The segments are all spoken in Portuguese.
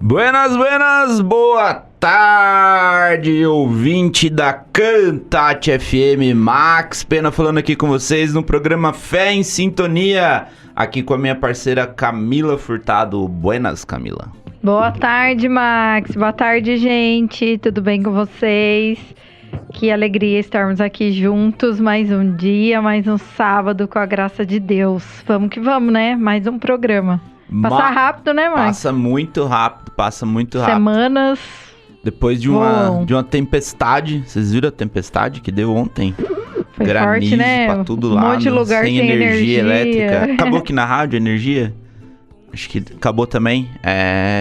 Buenas, buenas, boa tarde, ouvinte da Cantate FM. Max Pena falando aqui com vocês no programa Fé em Sintonia, aqui com a minha parceira Camila Furtado. Buenas, Camila. Boa tarde, Max. Boa tarde, gente. Tudo bem com vocês? Que alegria estarmos aqui juntos, mais um dia, mais um sábado, com a graça de Deus. Vamos que vamos, né? Mais um programa. Passa rápido, né, Max? Passa muito rápido. Semanas. Depois de uma tempestade, vocês viram a tempestade que deu ontem? Foi granizo forte, né? Pra tudo lá, um monte de lugar sem energia elétrica. Acabou aqui na rádio a energia? Acho que acabou também.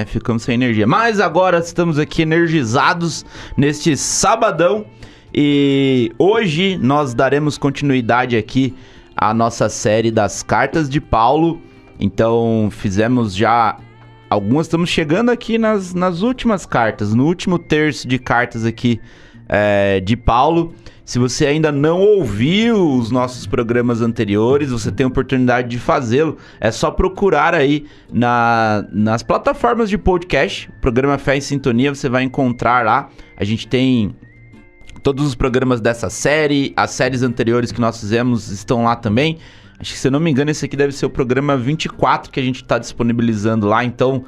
Ficamos sem energia. Mas agora estamos aqui energizados neste sabadão. E hoje nós daremos continuidade aqui à nossa série das Cartas de Paulo. Então fizemos já algumas, estamos chegando aqui nas últimas cartas, no último terço de cartas aqui de Paulo. Se você ainda não ouviu os nossos programas anteriores, você tem a oportunidade de fazê-lo. É só procurar aí nas plataformas de podcast, o programa Fé em Sintonia, você vai encontrar lá. A gente tem todos os programas dessa série, as séries anteriores que nós fizemos estão lá também. Acho que, se eu não me engano, esse aqui deve ser o programa 24 que a gente está disponibilizando lá. Então,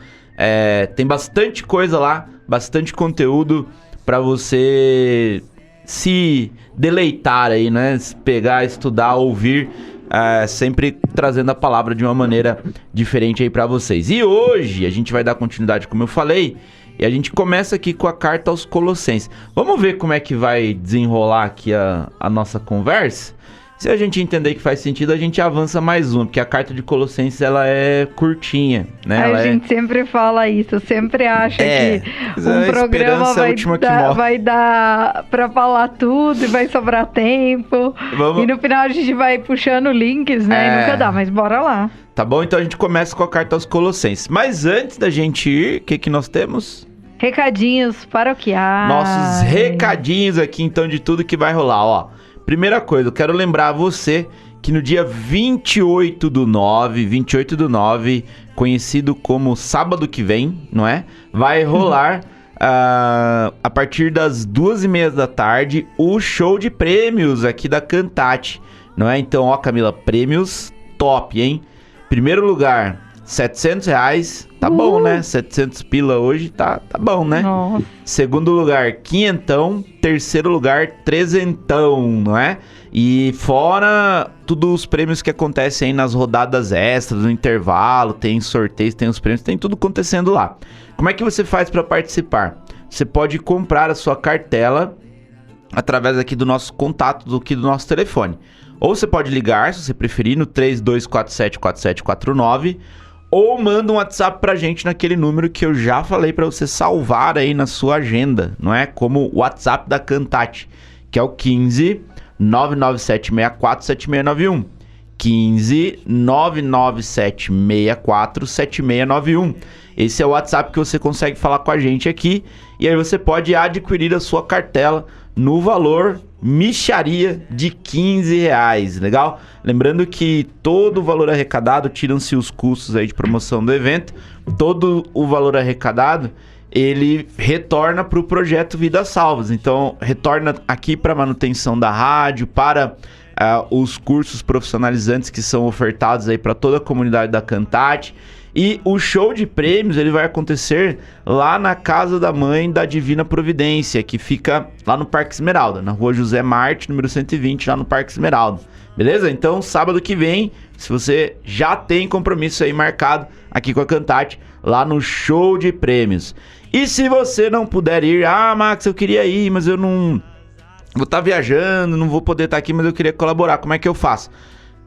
tem bastante coisa lá, bastante conteúdo para você se deleitar aí, né? Pegar, estudar, ouvir, sempre trazendo a palavra de uma maneira diferente aí para vocês. E hoje a gente vai dar continuidade, como eu falei, e a gente começa aqui com a carta aos Colossenses. Vamos ver como é que vai desenrolar aqui a nossa conversa? Se a gente entender que faz sentido, a gente avança mais um, porque a carta de Colossenses, ela é curtinha, né? A gente sempre fala isso, sempre acha que um programa vai dar pra falar tudo e vai sobrar tempo. E no final a gente vai puxando links, né? E nunca dá, mas bora lá. Tá bom? Então a gente começa com a carta aos Colossenses. Mas antes da gente ir, o que nós temos? Recadinhos paroquiais. Nossos recadinhos aqui, então, de tudo que vai rolar, ó. Primeira coisa, eu quero lembrar a você que no dia 28 do 9, conhecido como sábado que vem, não é? Vai rolar, a partir das 2h30 da tarde, o show de prêmios aqui da Cantate, não é? Então, ó, Camila, prêmios top, hein? Primeiro lugar, R$700, tá bom, né? 700 pila hoje, tá bom, né? Nossa. Segundo lugar, quinhentão. Terceiro lugar, trezentão, não é? E fora todos os prêmios que acontecem aí nas rodadas extras, no intervalo, tem sorteios, tem os prêmios, tem tudo acontecendo lá. Como é que você faz para participar? Você pode comprar a sua cartela através aqui do nosso contato, do nosso telefone. Ou você pode ligar, se você preferir, no 32474749, ou manda um WhatsApp pra gente naquele número que eu já falei pra você salvar aí na sua agenda, não é? Como o WhatsApp da Cantate, que é o 15 997647691. 15 997647691. Esse é o WhatsApp que você consegue falar com a gente aqui. E aí você pode adquirir a sua cartela no valor mixaria de R$15, legal? Lembrando que todo o valor arrecadado, tiram-se os custos aí de promoção do evento, todo o valor arrecadado, ele retorna para o projeto Vidas Salvas. Então, retorna aqui para a manutenção da rádio, para os cursos profissionalizantes que são ofertados aí para toda a comunidade da Cantate. E o show de prêmios, ele vai acontecer lá na Casa da Mãe da Divina Providência, que fica lá no Parque Esmeralda, na rua José Marte, número 120, lá no Parque Esmeralda. Beleza? Então, sábado que vem, se você já tem compromisso aí marcado aqui com a Cantate, lá no show de prêmios. E se você não puder ir, Max, eu queria ir, mas eu não vou estar viajando, não vou poder estar aqui, mas eu queria colaborar. Como é que eu faço?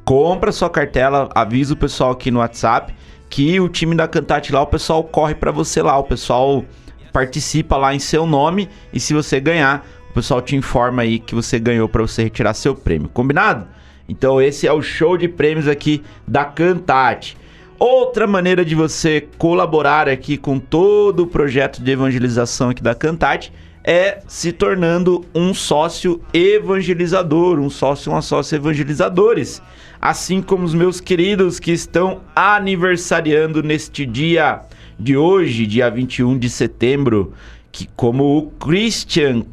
Compra sua cartela, avisa o pessoal aqui no WhatsApp, que o time da Cantate lá, o pessoal corre pra você lá, o pessoal participa lá em seu nome, e se você ganhar, o pessoal te informa aí que você ganhou pra você retirar seu prêmio, combinado? Então esse é o show de prêmios aqui da Cantate. Outra maneira de você colaborar aqui com todo o projeto de evangelização aqui da Cantate é se tornando um sócio evangelizador, um sócio, uma sócia evangelizadores. Assim como os meus queridos que estão aniversariando neste dia de hoje, dia 21 de setembro, que como o Christian,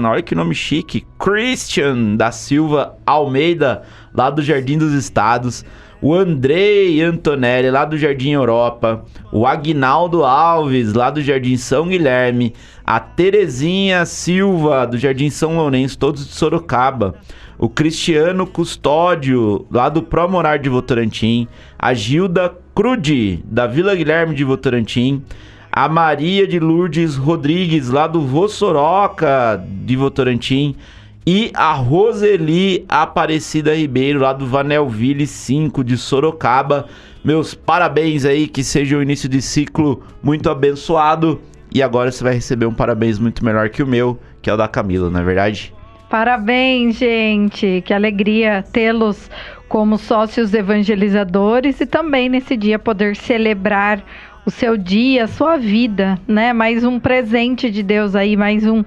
olha que nome chique, Christian da Silva Almeida, lá do Jardim dos Estados, o Andrei Antonelli, lá do Jardim Europa, o Aguinaldo Alves, lá do Jardim São Guilherme, a Terezinha Silva, do Jardim São Lourenço, todos de Sorocaba, o Cristiano Custódio, lá do Pro Morar de Votorantim, a Gilda Crude, da Vila Guilherme de Votorantim, a Maria de Lourdes Rodrigues, lá do Vossoroca de Votorantim, e a Roseli Aparecida Ribeiro, lá do Vanelville 5 de Sorocaba. Meus parabéns aí, que seja um início de ciclo muito abençoado. E agora você vai receber um parabéns muito melhor que o meu, que é o da Camila, não é verdade? Parabéns, gente! Que alegria tê-los como sócios evangelizadores e também nesse dia poder celebrar o seu dia, a sua vida, né? Mais um presente de Deus aí, mais um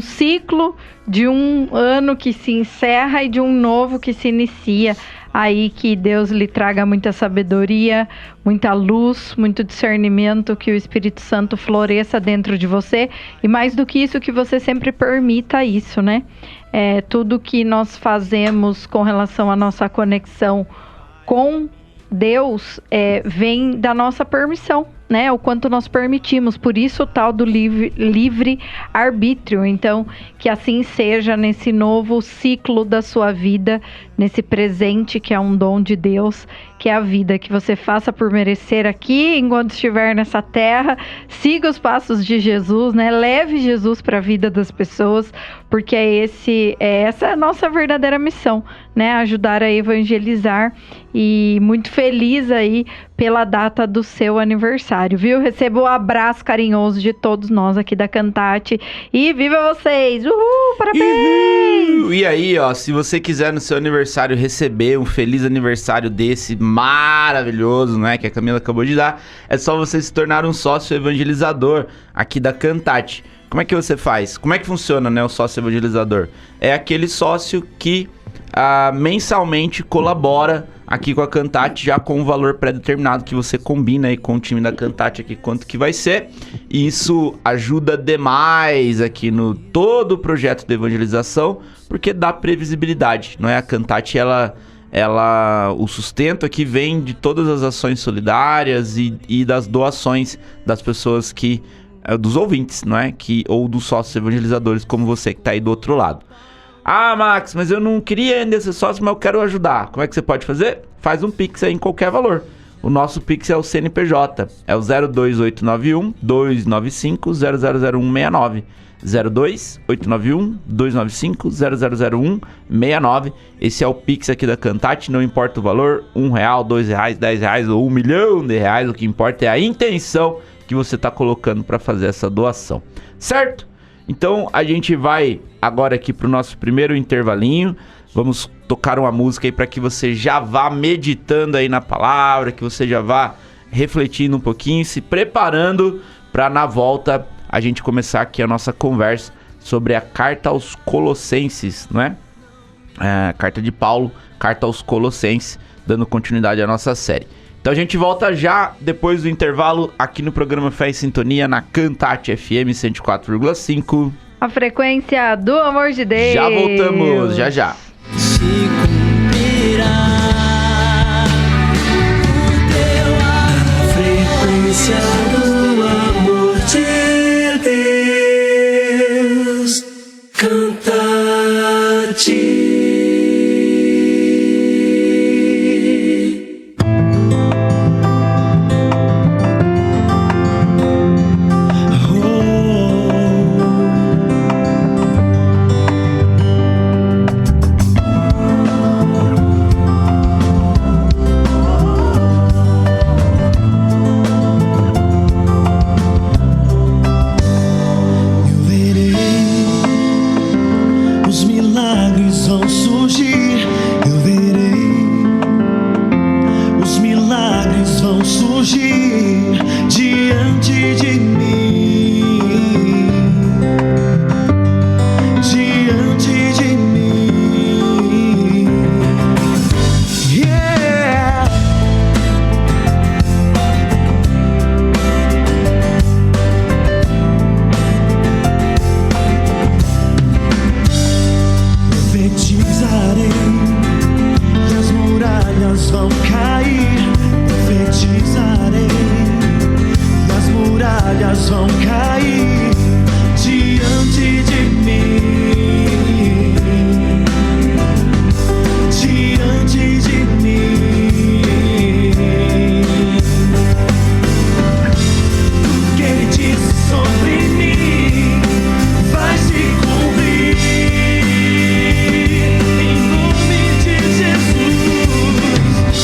ciclo de um ano que se encerra e de um novo que se inicia. Aí que Deus lhe traga muita sabedoria, muita luz, muito discernimento, que o Espírito Santo floresça dentro de você e mais do que isso, que você sempre permita isso, né? Tudo que nós fazemos com relação à nossa conexão com Deus vem da nossa permissão, né? O quanto nós permitimos, por isso o tal do livre arbítrio. Então, que assim seja nesse novo ciclo da sua vida, nesse presente que é um dom de Deus, que é a vida, que você faça por merecer aqui, enquanto estiver nessa terra, siga os passos de Jesus, né? Leve Jesus para a vida das pessoas, porque essa é a nossa verdadeira missão, né? Ajudar a evangelizar, e muito feliz aí pela data do seu aniversário, viu? Recebo um abraço carinhoso de todos nós aqui da Cantate e viva vocês! Uhul! Parabéns! Uhul! E aí, ó, se você quiser no seu aniversário receber um feliz aniversário desse maravilhoso, né, que a Camila acabou de dar, é só você se tornar um sócio evangelizador aqui da Cantate. Como é que você faz? Como é que funciona, né, o sócio evangelizador? É aquele sócio que mensalmente colabora aqui com a Cantate, já com um valor pré-determinado que você combina aí com o time da Cantate aqui quanto que vai ser. E isso ajuda demais aqui no todo o projeto de evangelização, porque dá previsibilidade, não é? A Cantate, o sustento aqui vem de todas as ações solidárias e das doações das pessoas dos ouvintes, não é? Ou dos sócios evangelizadores como você que tá aí do outro lado. Ah, Max, mas eu não queria ainda ser sócio, mas eu quero ajudar. Como é que você pode fazer? Faz um Pix aí em qualquer valor. O nosso Pix é o CNPJ, é o 02891 295 000169. 02891 295 000169. Esse é o Pix aqui da Cantate, não importa o valor, R$1, R$2, R$10 ou R$1 milhão, o que importa é a intenção que você está colocando para fazer essa doação, certo? Então a gente vai agora aqui para o nosso primeiro intervalinho. Vamos tocar uma música aí para que você já vá meditando aí na palavra, que você já vá refletindo um pouquinho, se preparando para na volta a gente começar aqui a nossa conversa sobre a carta aos Colossenses, não é? Carta de Paulo, carta aos Colossenses, dando continuidade à nossa série. Então a gente volta já depois do intervalo aqui no programa Fé em Sintonia na Cantate FM 104,5. A frequência do amor de Deus. Já voltamos, já. Se cumprirá a frequência do amor de Deus. Cantate. muralhas vão cair diante de mim, diante de mim. Tudo que Ele disse sobre mim vai se cumprir. Em nome de Jesus,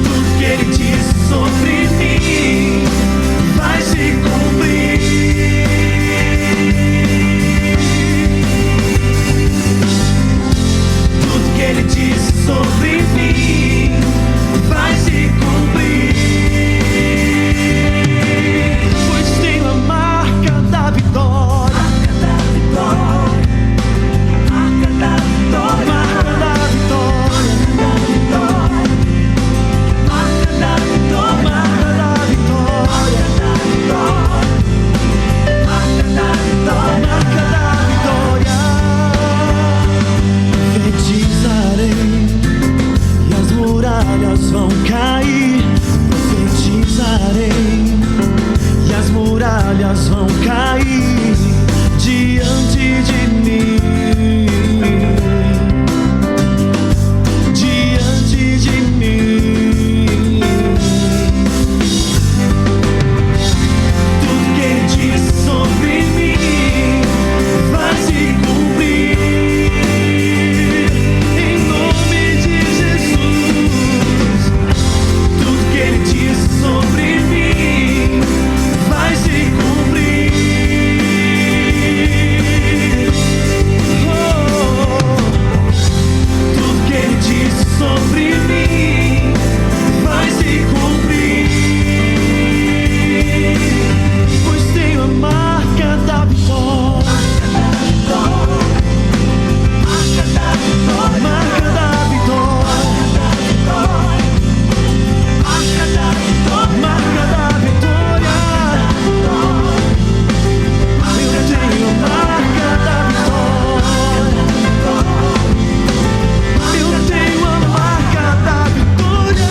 tudo que Ele disse sobre mim vai se cumprir. Tudo que Ele disse sobre mim vai se cumprir. Pois tenho a marca da vitória, marca da vitória, marca da vitória, marca da vitória, marca da vitória, marca da vitória, marca da vitória. Profetizarei e as muralhas vão cair. Profetizarei e as muralhas vão cair diante de mim, diante de mim. Tudo que Ele disse sobre mim vai se cumprir. Em nome de Jesus, tudo que Ele disse sobre mim vai se cumprir. Oh, tudo que Ele disse sobre mim vai se cumprir. Pois tenho a marca da vitória, marca da vitória, marca da vitória, marca da vitória, marca da vitória. Eu tenho a marca da vitória, eu tenho a marca da vitória.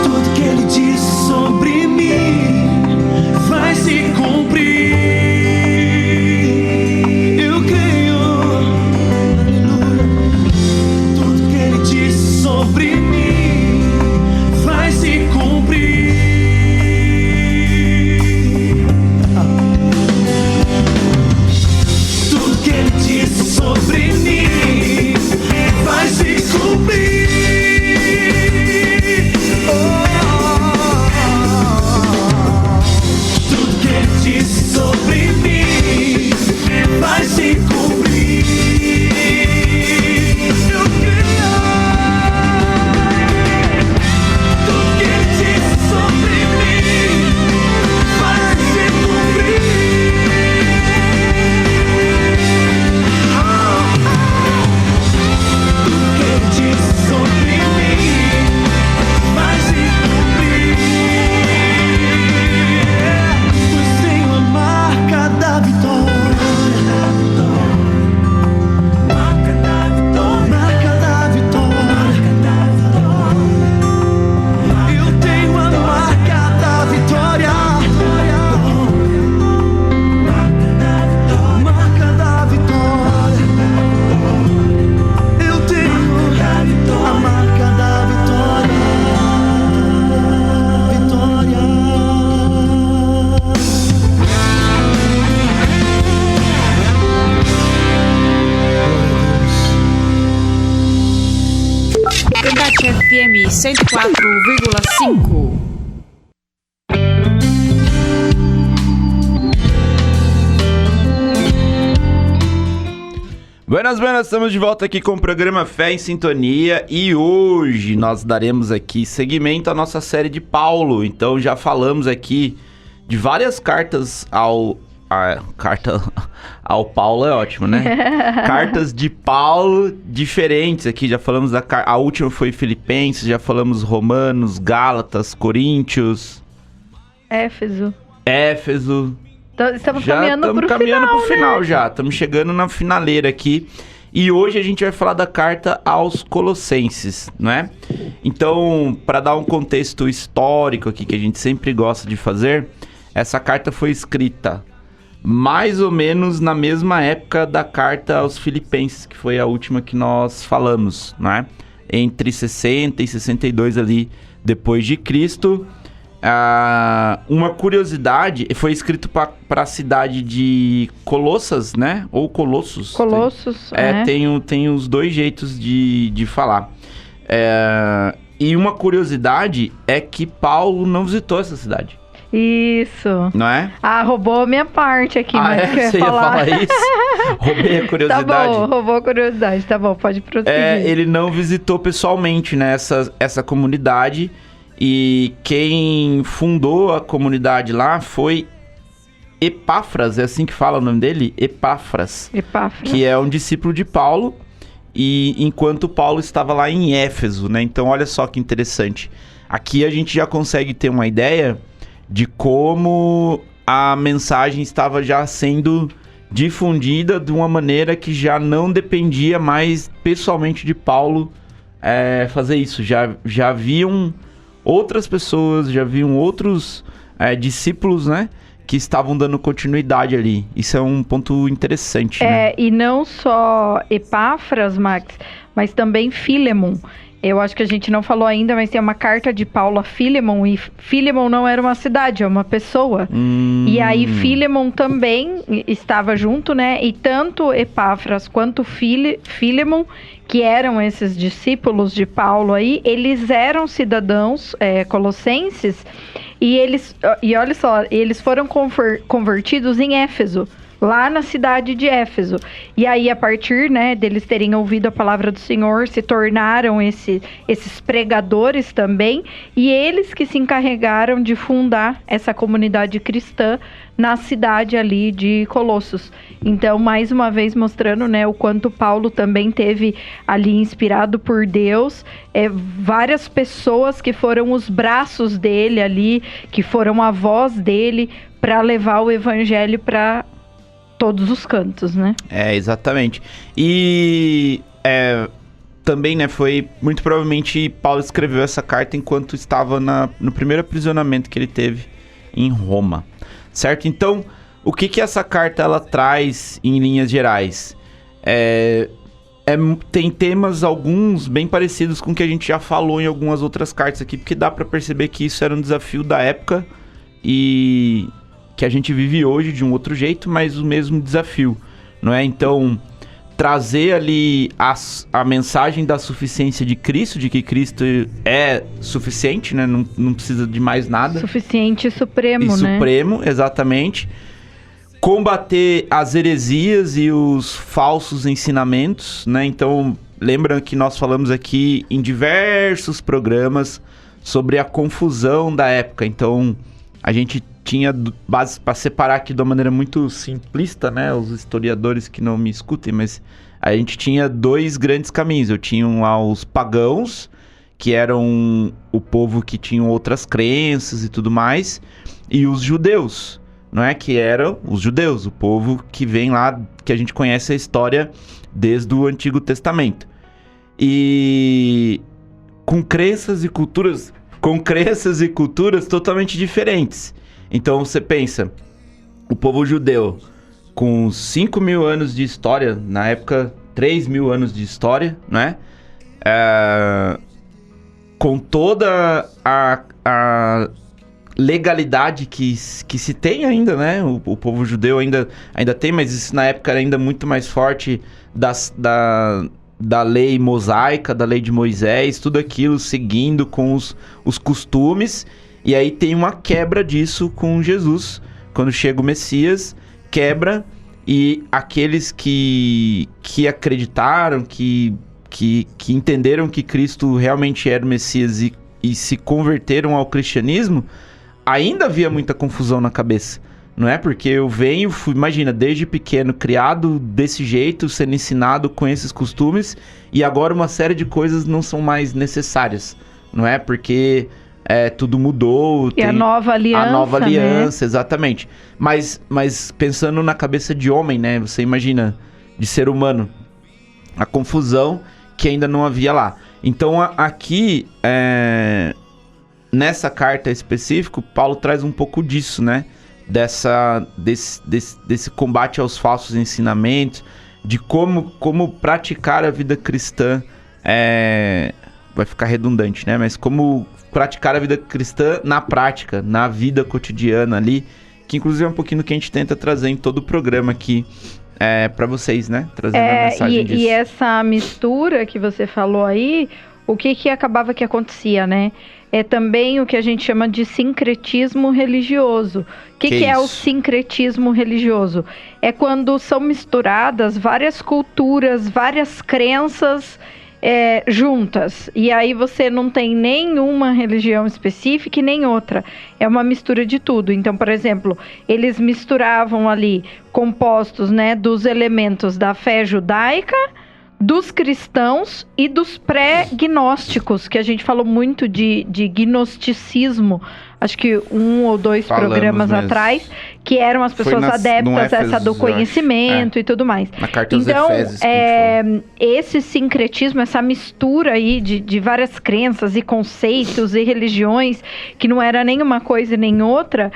Tudo que Ele disse sobre mim vai se cumprir. Eu creio, aleluia. Tudo que Ele disse sobre mim vai se cumprir. Tudo que Ele disse sobre mim vai se cumprir. Tudo que Ele disse sobre mim vai se cumprir. Eu creio. Tudo que Ele disse sobre mim vai se cumprir. Tudo que Ele disse sobre mim vai se cumprir. Pois tenho a marca da vitória, marca da vitória, marca da vitória. Eu tenho a marca da vitória, marca da vitória. Eu tenho a marca da vitória, vitória. Debate FM 104,5. Buenas, buenas, estamos de volta aqui com o programa Fé em Sintonia e hoje nós daremos aqui seguimento à nossa série de Paulo. Então já falamos aqui de várias cartas A carta ao Paulo é ótimo, né? Cartas de Paulo diferentes aqui. Já falamos a última foi Filipenses, já falamos Romanos, Gálatas, Coríntios. Éfeso. Estamos Já caminhando estamos pro caminhando final, pro final já. Estamos chegando na finaleira aqui. E hoje a gente vai falar da carta aos Colossenses, né? Então, para dar um contexto histórico aqui, que a gente sempre gosta de fazer, essa carta foi escrita mais ou menos na mesma época da carta aos Filipenses, que foi a última que nós falamos, né? Entre 60 e 62 ali depois de Cristo. Uma curiosidade, foi escrito para a cidade de Colossas, né? Ou Colossos. Colossos, Tem os dois jeitos de falar. E uma curiosidade é que Paulo não visitou essa cidade. Isso. Não é? Roubou a minha parte aqui, mas Você ia falar isso? Roubei a curiosidade. Tá bom, roubou a curiosidade. Tá bom, pode prosseguir. Ele não visitou pessoalmente, né, essa comunidade. E quem fundou a comunidade lá foi Epáfras, é assim que fala o nome dele? Epáfras. Que é um discípulo de Paulo, e enquanto Paulo estava lá em Éfeso, né? Então olha só que interessante. Aqui a gente já consegue ter uma ideia de como a mensagem estava já sendo difundida de uma maneira que já não dependia mais pessoalmente de Paulo fazer isso. Já haviam outras pessoas, já haviam outros discípulos, né, que estavam dando continuidade ali. Isso é um ponto interessante, né? E não só Epáfras, Max, mas também Filemon. Eu acho que a gente não falou ainda, mas tem uma carta de Paulo a Filemon, e Filemon não era uma cidade, é uma pessoa. E aí Filemon também estava junto, né? E tanto Epáfras quanto Filemon, que eram esses discípulos de Paulo aí, eles eram cidadãos colossenses, e olha só, eles foram convertidos em Éfeso, lá na cidade de Éfeso. E aí, a partir, né, deles terem ouvido a palavra do Senhor, se tornaram esses pregadores também, e eles que se encarregaram de fundar essa comunidade cristã na cidade ali de Colossos. Então, mais uma vez mostrando, né, o quanto Paulo também teve ali inspirado por Deus, várias pessoas que foram os braços dele ali, que foram a voz dele para levar o evangelho para todos os cantos, né? Exatamente. E também, né, foi muito provavelmente Paulo escreveu essa carta enquanto estava no primeiro aprisionamento que ele teve em Roma, certo? Então, o que essa carta ela traz em linhas gerais? Tem temas, alguns bem parecidos com o que a gente já falou em algumas outras cartas aqui, porque dá para perceber que isso era um desafio da época e que a gente vive hoje de um outro jeito, mas o mesmo desafio, não é? Então, trazer ali a mensagem da suficiência de Cristo, de que Cristo é suficiente, né? Não precisa de mais nada. Suficiente e supremo, né? Supremo, exatamente. Combater as heresias e os falsos ensinamentos, né? Então, lembra que nós falamos aqui em diversos programas sobre a confusão da época. Então, a gente tinha base para separar aqui de uma maneira muito simplista, né? Os historiadores que não me escutem, mas a gente tinha dois grandes caminhos. Eu tinha os pagãos, que eram o povo que tinham outras crenças e tudo mais, e os judeus, não é? Que eram os judeus, o povo que vem lá, que a gente conhece a história desde o Antigo Testamento. E com crenças e culturas totalmente diferentes. Então você pensa, o povo judeu com 5.000 anos de história, na época 3.000 anos de história, né? Com toda a legalidade que se tem ainda, né? O povo judeu ainda tem, mas isso na época era ainda muito mais forte da lei mosaica, da lei de Moisés, tudo aquilo seguindo com os costumes. E aí tem uma quebra disso com Jesus. Quando chega o Messias, quebra, e aqueles que acreditaram, que entenderam que Cristo realmente era o Messias e se converteram ao cristianismo, ainda havia muita confusão na cabeça, não é? Porque eu imagina, desde pequeno, criado desse jeito, sendo ensinado com esses costumes, e agora uma série de coisas não são mais necessárias, não é? Porque tudo mudou. E a nova aliança, a nova aliança, né? Exatamente. Mas pensando na cabeça de homem, né? Você imagina, de ser humano, a confusão que ainda não havia lá. Então aqui, nessa carta específica, Paulo traz um pouco disso, né? Desse combate aos falsos ensinamentos, de como praticar a vida cristã, vai ficar redundante, né? Mas como praticar a vida cristã na prática, na vida cotidiana ali, que inclusive é um pouquinho do que a gente tenta trazer em todo o programa aqui para vocês, né? Trazendo a mensagem disso. E essa mistura que você falou aí, o que acabava que acontecia, né? É também o que a gente chama de sincretismo religioso. O que é o sincretismo religioso? É quando são misturadas várias culturas, várias crenças juntas. E aí você não tem nenhuma religião específica e nem outra. É uma mistura de tudo. Então, por exemplo, eles misturavam ali compostos, né, dos elementos da fé judaica, dos cristãos e dos pré-gnósticos, que a gente falou muito de gnosticismo, acho que 1 ou 2 programas mesmo atrás, que eram as pessoas adeptas essa do conhecimento e tudo mais. Na carta aos Efésios. Esse sincretismo, essa mistura aí de várias crenças e conceitos e religiões, que não era nem uma coisa nem outra,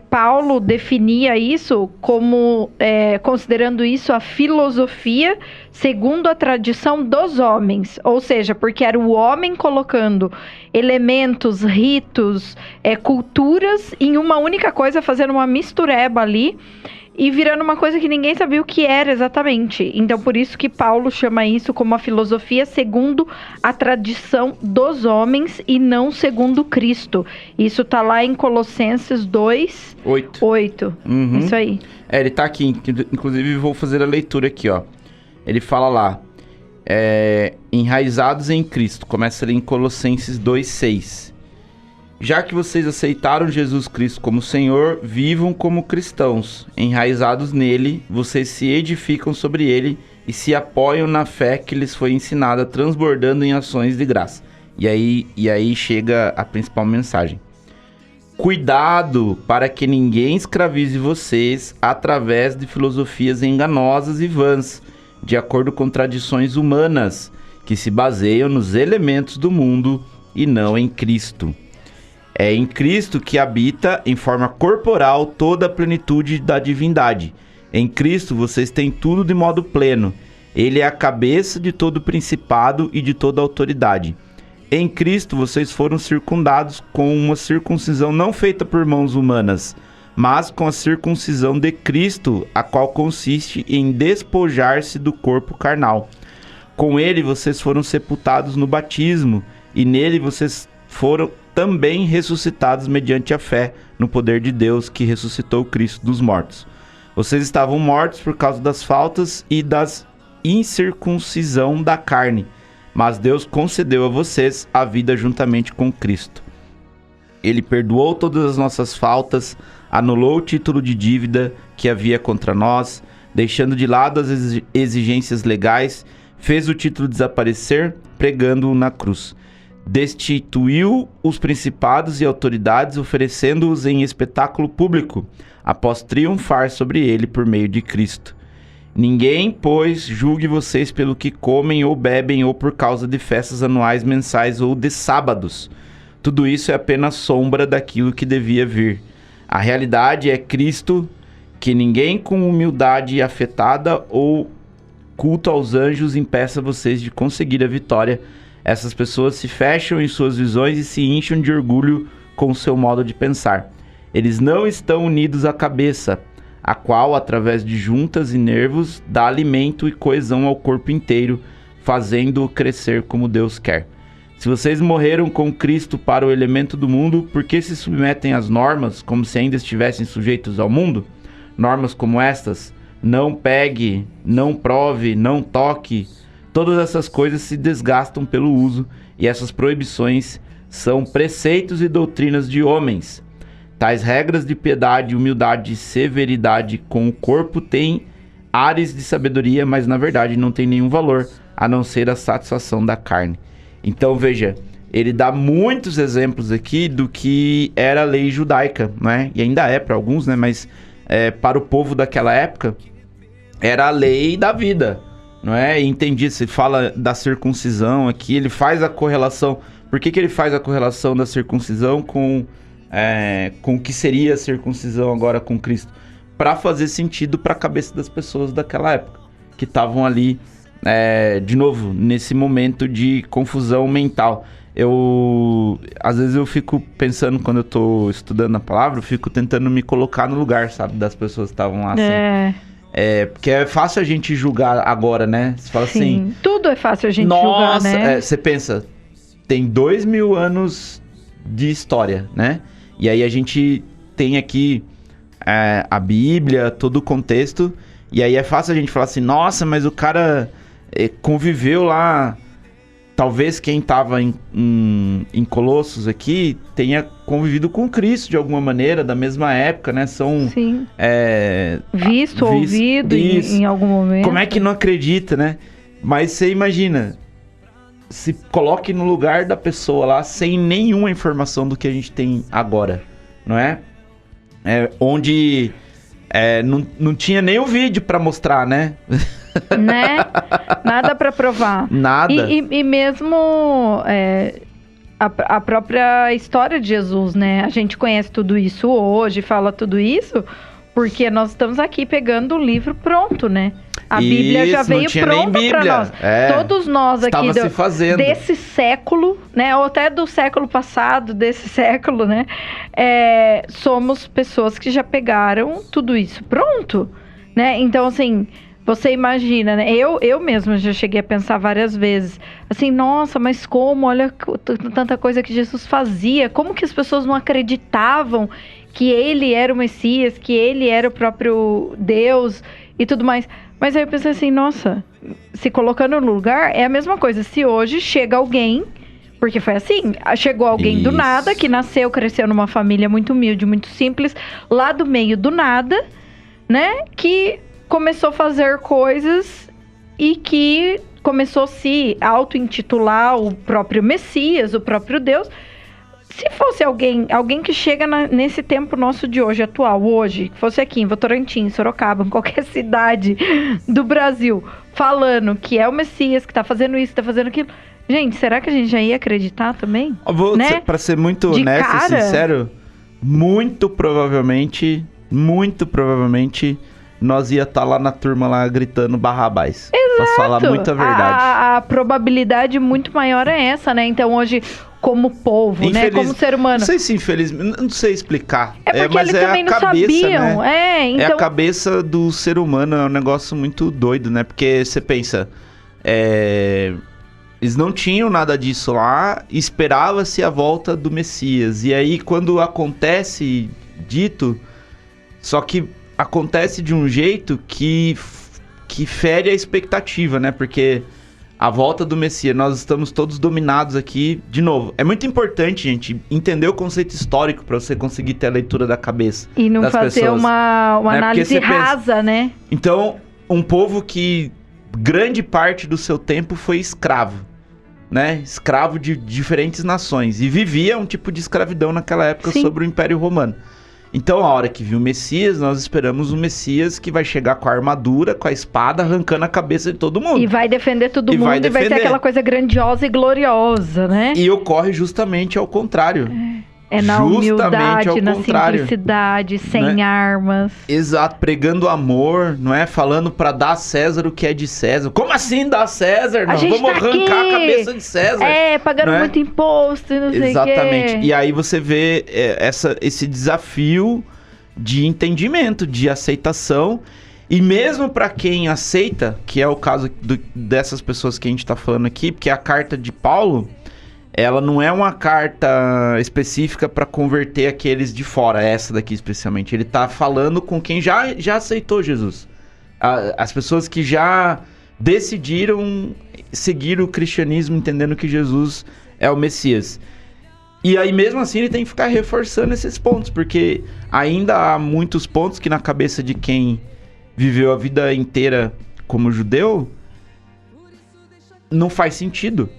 Paulo definia isso como, considerando isso a filosofia segundo a tradição dos homens, ou seja, porque era o homem colocando elementos, ritos, culturas em uma única coisa, fazendo uma mistureba ali e virando uma coisa que ninguém sabia o que era exatamente. Então, por isso que Paulo chama isso como a filosofia segundo a tradição dos homens e não segundo Cristo. Isso tá lá em Colossenses 2:8. Uhum. Isso aí. Ele tá aqui, inclusive vou fazer a leitura aqui, ó. Ele fala lá, enraizados em Cristo, começa ali em Colossenses 2:6. Já que vocês aceitaram Jesus Cristo como Senhor, vivam como cristãos. Enraizados nele, vocês se edificam sobre ele e se apoiam na fé que lhes foi ensinada, transbordando em ações de graça. E aí chega a principal mensagem. Cuidado para que ninguém escravize vocês através de filosofias enganosas e vãs, de acordo com tradições humanas, que se baseiam nos elementos do mundo e não em Cristo. É em Cristo que habita em forma corporal toda a plenitude da divindade. Em Cristo vocês têm tudo de modo pleno. Ele é a cabeça de todo principado e de toda autoridade. Em Cristo vocês foram circundados com uma circuncisão não feita por mãos humanas, mas com a circuncisão de Cristo, a qual consiste em despojar-se do corpo carnal. Com ele vocês foram sepultados no batismo, e nele vocês foram também ressuscitados mediante a fé no poder de Deus que ressuscitou Cristo dos mortos. Vocês estavam mortos por causa das faltas e das incircuncisão da carne, mas Deus concedeu a vocês a vida juntamente com Cristo. Ele perdoou todas as nossas faltas, anulou o título de dívida que havia contra nós, deixando de lado as exigências legais, fez o título desaparecer, pregando-o na cruz. Destituiu os principados e autoridades, oferecendo-os em espetáculo público, após triunfar sobre ele por meio de Cristo. Ninguém, pois, julgue vocês pelo que comem ou bebem ou por causa de festas anuais, mensais ou de sábados. Tudo isso é apenas sombra daquilo que devia vir. A realidade é Cristo, que ninguém com humildade afetada ou culto aos anjos impeça vocês de conseguir a vitória. Essas pessoas se fecham em suas visões e se incham de orgulho com o seu modo de pensar. Eles não estão unidos à cabeça, a qual, através de juntas e nervos, dá alimento e coesão ao corpo inteiro, fazendo-o crescer como Deus quer. Se vocês morreram com Cristo para o elemento do mundo, por que se submetem às normas como se ainda estivessem sujeitos ao mundo? Normas como estas: não pegue, não prove, não toque. Todas essas coisas se desgastam pelo uso, e essas proibições são preceitos e doutrinas de homens. Tais regras de piedade, humildade e severidade com o corpo têm ares de sabedoria, mas na verdade não tem nenhum valor, a não ser a satisfação da carne. Então, veja, ele dá muitos exemplos aqui do que era a lei judaica, né? E ainda é para alguns, né? Mas para o povo daquela época, era a lei da vida, não é? E entendi, se fala da circuncisão aqui, ele faz a correlação. Por que ele faz a correlação da circuncisão com o que seria a circuncisão agora com Cristo? Para fazer sentido para a cabeça das pessoas daquela época, que estavam ali, de novo, nesse momento de confusão mental. Às vezes eu fico pensando, quando eu tô estudando a palavra, eu fico tentando me colocar no lugar, sabe, das pessoas que estavam lá, assim. Porque é fácil a gente julgar agora, né? Você fala assim... Tudo é fácil a gente julgar, né? Você pensa, tem 2000 anos de história, né? E aí a gente tem aqui a Bíblia, todo o contexto, e aí é fácil a gente falar assim, nossa, mas o cara conviveu lá... Talvez quem estava em Colossos aqui tenha convivido com Cristo de alguma maneira, da mesma época, né? São... Sim. Ouvido em algum momento. Como é que não acredita, né? Mas você imagina, se coloque no lugar da pessoa lá sem nenhuma informação do que a gente tem agora, não é? Onde não tinha nem o vídeo para mostrar, né? Né? Nada para provar. Nada. E mesmo a própria história de Jesus, né? A gente conhece tudo isso hoje, fala tudo isso, porque nós estamos aqui pegando o livro pronto, né? A Bíblia já veio pronta para nós. Todos nós aqui desse século, né? Ou até do século passado, desse século, né? Somos pessoas que já pegaram tudo isso pronto, né? Então, assim... Você imagina, né? Eu mesma já cheguei a pensar várias vezes, assim, nossa, mas como? Olha tanta coisa que Jesus fazia, como que as pessoas não acreditavam que ele era o Messias, que ele era o próprio Deus e tudo mais. Mas aí eu pensei assim, nossa, se colocando no lugar, é a mesma coisa. Se hoje chega alguém, porque foi assim, chegou alguém do nada, que nasceu, cresceu numa família muito humilde, muito simples, lá do meio do nada, né, que... começou a fazer coisas e que começou a se auto-intitular o próprio Messias, o próprio Deus. Se fosse alguém que chega nesse tempo nosso de hoje, atual, hoje, que fosse aqui em Votorantim, Sorocaba, em qualquer cidade do Brasil, falando que é o Messias, que tá fazendo isso, que tá fazendo aquilo... Gente, será que a gente já ia acreditar também? Né? Pra ser muito honesto e sincero, muito provavelmente... nós ia estar lá na turma lá gritando Barrabás. Exato. Pra falar muita verdade. A probabilidade muito maior é essa, né? Então hoje, como povo, né? Como ser humano. Não sei se infelizmente, não sei explicar. Porque mas eles também não sabiam. Né? Então... É a cabeça do ser humano, é um negócio muito doido, né? Porque você pensa, eles não tinham nada disso lá, esperava-se a volta do Messias. E aí quando acontece dito, só que acontece de um jeito que fere a expectativa, né? Porque a volta do Messias, nós estamos todos dominados aqui. De novo, é muito importante, gente, entender o conceito histórico para você conseguir ter a leitura da cabeça e não das fazer pessoas, uma análise rasa, né? Então, um povo que grande parte do seu tempo foi escravo, né? Escravo de diferentes nações. E vivia um tipo de escravidão naquela época. Sim. Sobre o Império Romano. Então, a hora que viu o Messias, nós esperamos um Messias que vai chegar com a armadura, com a espada, arrancando a cabeça de todo mundo. E vai defender todo mundo, e vai ser aquela coisa grandiosa e gloriosa, né? E ocorre justamente ao contrário. É na humildade, na simplicidade, sem armas. Exato, pregando amor, não é? Falando pra dar a César o que é de César. Como assim dar a César? Não, vamos arrancar a cabeça de César. Pagando muito imposto e não sei o quê. Exatamente. E aí você vê esse desafio de entendimento, de aceitação. E mesmo pra quem aceita, que é o caso dessas pessoas que a gente tá falando aqui, porque a carta de Paulo... ela não é uma carta específica para converter aqueles de fora, essa daqui especialmente. Ele tá falando com quem já aceitou Jesus. As pessoas que já decidiram seguir o cristianismo, entendendo que Jesus é o Messias. E aí, mesmo assim, ele tem que ficar reforçando esses pontos, porque ainda há muitos pontos que na cabeça de quem viveu a vida inteira como judeu, não faz sentido.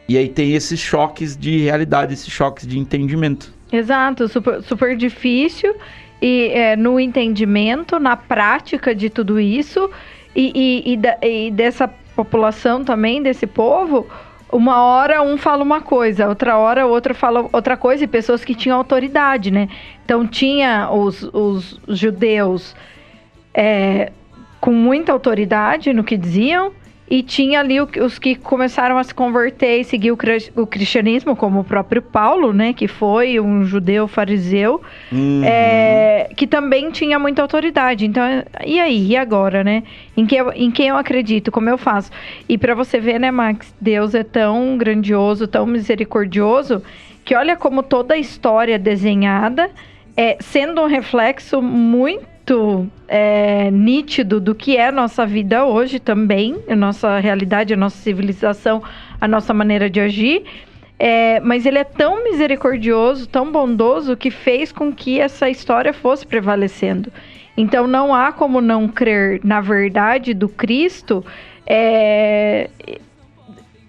E aí tem esses choques de realidade, esses choques de entendimento. Exato, super difícil. E no entendimento, na prática de tudo isso, e dessa população também, desse povo... Uma hora um fala uma coisa, outra hora o outro fala outra coisa, e pessoas que tinham autoridade, né? Então tinha os judeus com muita autoridade no que diziam, e tinha ali os que começaram a se converter e seguir o cristianismo, como o próprio Paulo, né? Que foi um judeu fariseu, que também tinha muita autoridade. Então, e aí? E agora, né? Em quem eu acredito? Como eu faço? E para você ver, né, Max? Deus é tão grandioso, tão misericordioso, que olha como toda a história desenhada, sendo um reflexo muito nítido do que é a nossa vida hoje também, a nossa realidade, a nossa civilização, a nossa maneira de agir, mas ele é tão misericordioso, tão bondoso, que fez com que essa história fosse prevalecendo. Então não há como não crer na verdade do Cristo,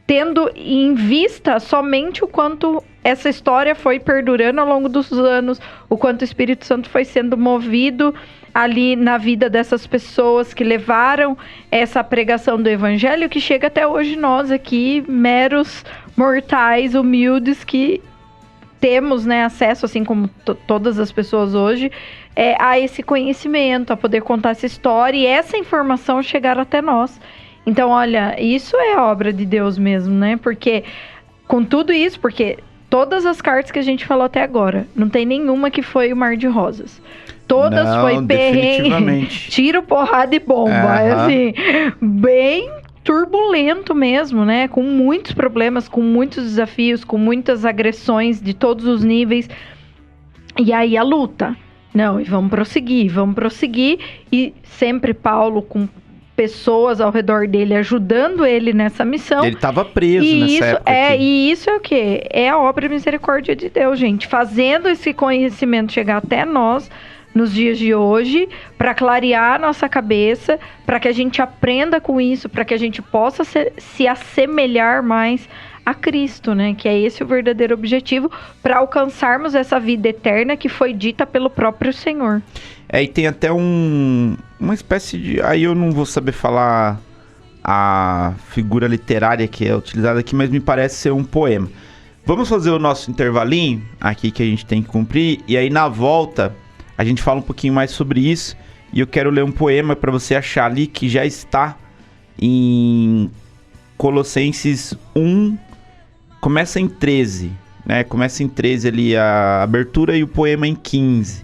tendo em vista somente o quanto essa história foi perdurando ao longo dos anos, o quanto o Espírito Santo foi sendo movido ali na vida dessas pessoas que levaram essa pregação do Evangelho, que chega até hoje nós aqui, meros mortais, humildes, que temos, né, acesso, assim como todas as pessoas hoje, a esse conhecimento, a poder contar essa história e essa informação chegar até nós. Então, olha, isso é obra de Deus mesmo, né? Porque, com tudo isso, porque todas as cartas que a gente falou até agora, não tem nenhuma que foi o mar de rosas. Todas foi perrengue, tiro, porrada e bomba. Assim, bem turbulento mesmo, né? Com muitos problemas, com muitos desafios, com muitas agressões de todos os níveis. E aí a luta. Não, e vamos prosseguir. E sempre Paulo com pessoas ao redor dele ajudando ele nessa missão. Ele estava preso nessa época. E isso é o quê? É a obra e misericórdia de Deus, gente. Fazendo esse conhecimento chegar até nós nos dias de hoje, para clarear a nossa cabeça, para que a gente aprenda com isso, para que a gente possa se assemelhar mais a Cristo, né? Que é esse o verdadeiro objetivo, para alcançarmos essa vida eterna que foi dita pelo próprio Senhor. E tem até uma espécie de... Aí eu não vou saber falar a figura literária que é utilizada aqui, mas me parece ser um poema. Vamos fazer o nosso intervalinho aqui que a gente tem que cumprir, e aí na volta a gente fala um pouquinho mais sobre isso, e eu quero ler um poema para você achar ali, que já está em Colossenses 1, começa em 13, né? Começa em 13 ali a abertura e o poema em 15,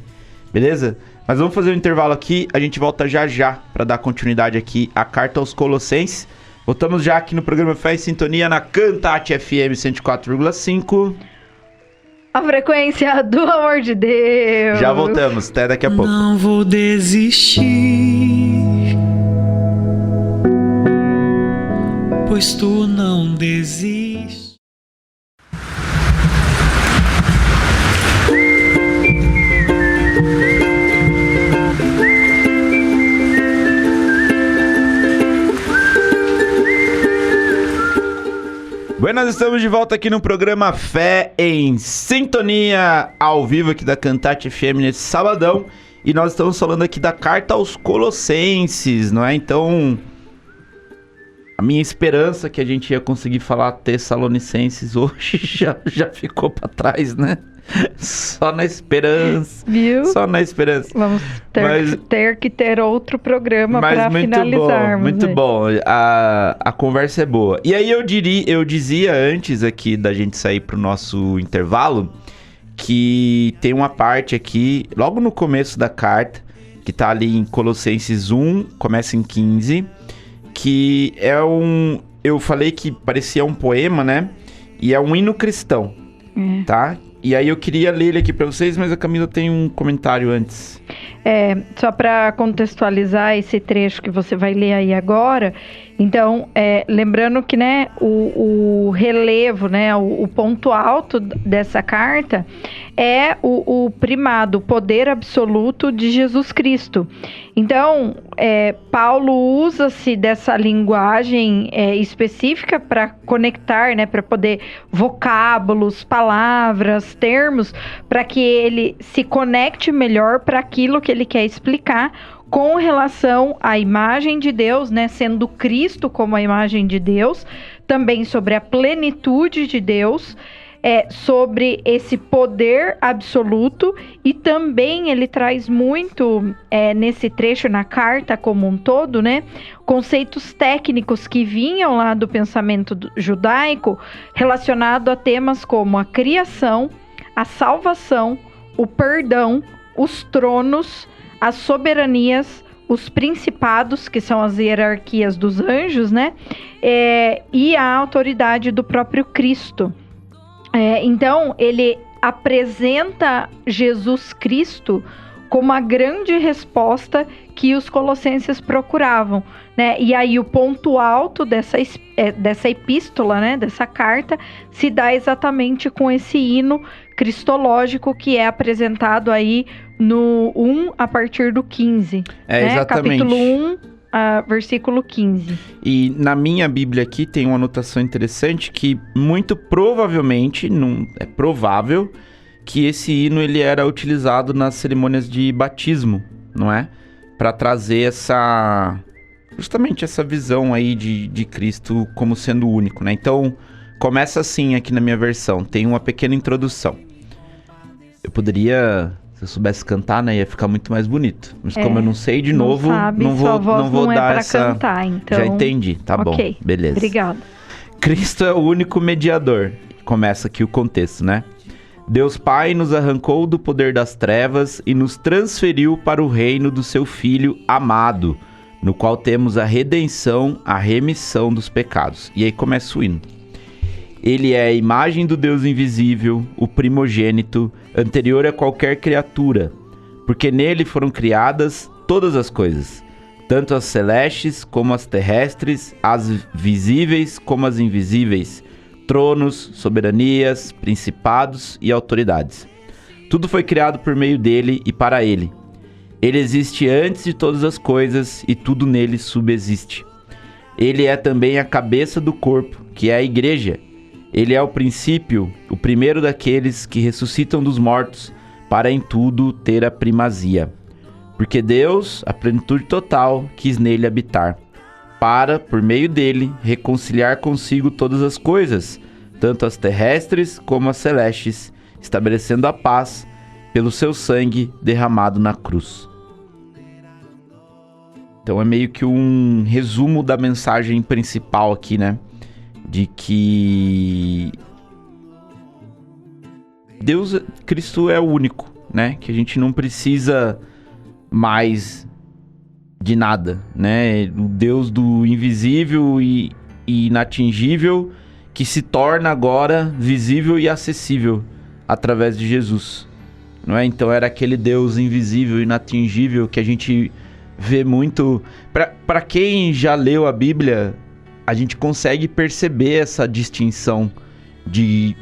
beleza? Mas vamos fazer um intervalo aqui, a gente volta já para dar continuidade aqui à carta aos Colossenses. Voltamos já aqui no programa Fé e Sintonia na Cantate FM 104,5. A frequência do amor de Deus. Já voltamos, até daqui a pouco. Não vou desistir, pois tu não desistes. Nós estamos de volta aqui no programa Fé em Sintonia, ao vivo aqui da Cantate FM nesse sabadão. E nós estamos falando aqui da carta aos Colossenses, não é? Então, a minha esperança que a gente ia conseguir falar Tessalonicenses hoje já ficou pra trás, né? Só na esperança. Viu? Só na esperança. Vamos ter que ter outro programa para finalizarmos. Muito bom. A conversa é boa. E aí eu dizia antes aqui da gente sair pro nosso intervalo, que tem uma parte aqui, logo no começo da carta, que tá ali em Colossenses 1, começa em 15, que é eu falei que parecia um poema, né? E é um hino cristão, tá? E aí eu queria ler ele aqui pra vocês, mas a Camila tem um comentário antes. Só para contextualizar esse trecho que você vai ler aí agora, então, lembrando que, né, o relevo, né, o ponto alto dessa carta é o primado, o poder absoluto de Jesus Cristo. Então, Paulo usa-se dessa linguagem específica para conectar, né, para poder vocábulos, palavras, termos, para que ele se conecte melhor para aquilo que ele quer explicar com relação à imagem de Deus, né, sendo Cristo como a imagem de Deus, também sobre a plenitude de Deus, sobre esse poder absoluto, e também ele traz muito nesse trecho, na carta como um todo, né, conceitos técnicos que vinham lá do pensamento judaico relacionado a temas como a criação, a salvação, o perdão, os tronos, as soberanias, os principados, que são as hierarquias dos anjos, né, e a autoridade do próprio Cristo. Então, ele apresenta Jesus Cristo como a grande resposta que os colossenses procuravam, né? E aí o ponto alto dessa epístola, né, dessa carta, se dá exatamente com esse hino cristológico que é apresentado aí no 1 a partir do 15. Né? Exatamente. Capítulo 1, versículo 15. E na minha Bíblia aqui tem uma anotação interessante que muito provavelmente, não é provável, que esse hino ele era utilizado nas cerimônias de batismo, não é? Para trazer justamente essa visão aí de Cristo como sendo único, né? Então, começa assim aqui na minha versão, tem uma pequena introdução. Eu poderia, se eu soubesse cantar, né, ia ficar muito mais bonito. Mas como eu não sei, de novo, não vou dar essa... cantar, então... Já entendi, tá bom, beleza. Obrigada. Cristo é o único mediador. Começa aqui o contexto, né? Deus Pai nos arrancou do poder das trevas e nos transferiu para o reino do seu Filho amado, no qual temos a redenção, a remissão dos pecados. E aí começa o hino. Ele é a imagem do Deus invisível, o primogênito, anterior a qualquer criatura, porque nele foram criadas todas as coisas, tanto as celestes como as terrestres, as visíveis como as invisíveis, tronos, soberanias, principados e autoridades. Tudo foi criado por meio dele e para ele. Ele existe antes de todas as coisas e tudo nele subsiste. Ele é também a cabeça do corpo, que é a igreja. Ele é o princípio, o primeiro daqueles que ressuscitam dos mortos, para em tudo ter a primazia. Porque Deus, a plenitude total, quis nele habitar, para, por meio dele, reconciliar consigo todas as coisas, tanto as terrestres como as celestes, estabelecendo a paz pelo seu sangue derramado na cruz. Então é meio que um resumo da mensagem principal aqui, né? De que Cristo é o único, né? Que a gente não precisa mais de nada, né? O Deus do invisível e inatingível que se torna agora visível e acessível através de Jesus, não é? Então era aquele Deus invisível e inatingível que a gente vê muito. Para quem já leu a Bíblia, a gente consegue perceber essa distinção de